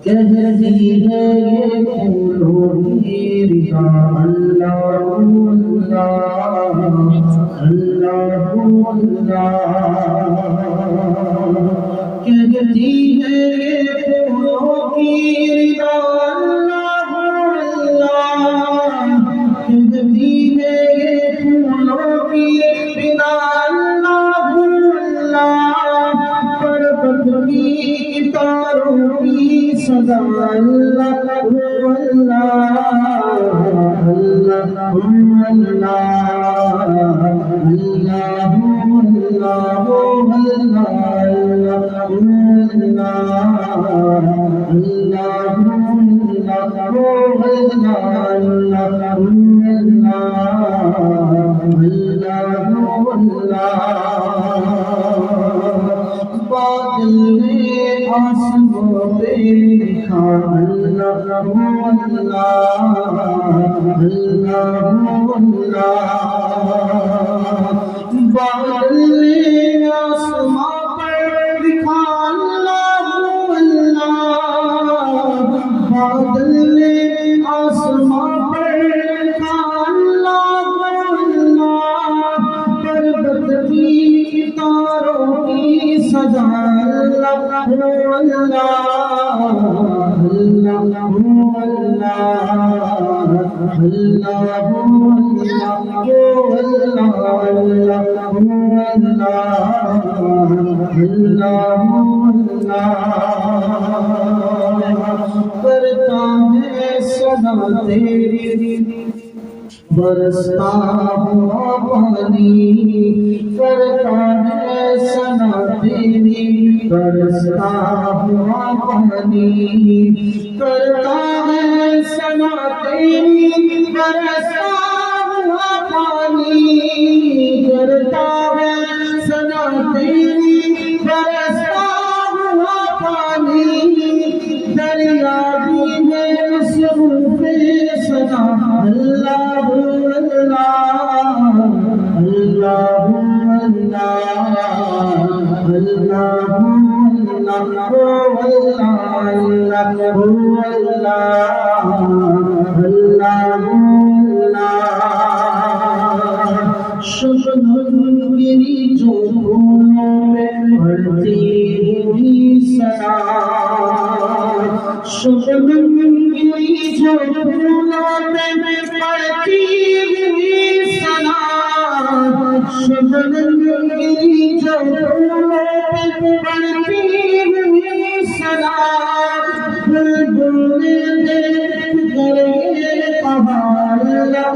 کہتی ہے یہ پھولوں کی رضا اللہ اللہ اللہ کہتی ہے یہ پھولوں کی رضا اللہ اللہ کہتی ہے یہ پھولوں کی رضا اللہ اللہ پربت کی تاروں کی صدا اللہ اللہ اللہ بادل نے آسماں پہ لکھا اللہ بادل نے آسماں پر لکھا اللہ بادل نے آسماں پر لکھا اللہ پربت کی تاروں کی صدا اللہ کرتا ہے صدا تیری برستا ہوا پانی کرتا ہے صدا تیری برستا ہوا پانی کرتا ہے صدا تیری برستا ہوا پانی کرتا ہے صدا تیری برستا ہوا پانی دریا بھی ہے مصروف صدا اللہ شبنم گری جو پھولوں میں پڑتی ہوئی صدا شبنم گری جو پھولوں میں پڑتی ہوئی صدا شبنم گری جو پھولوں میں پڑتی ہوئی صدا بلبل نے دیکھ کر یہ کہا اللہ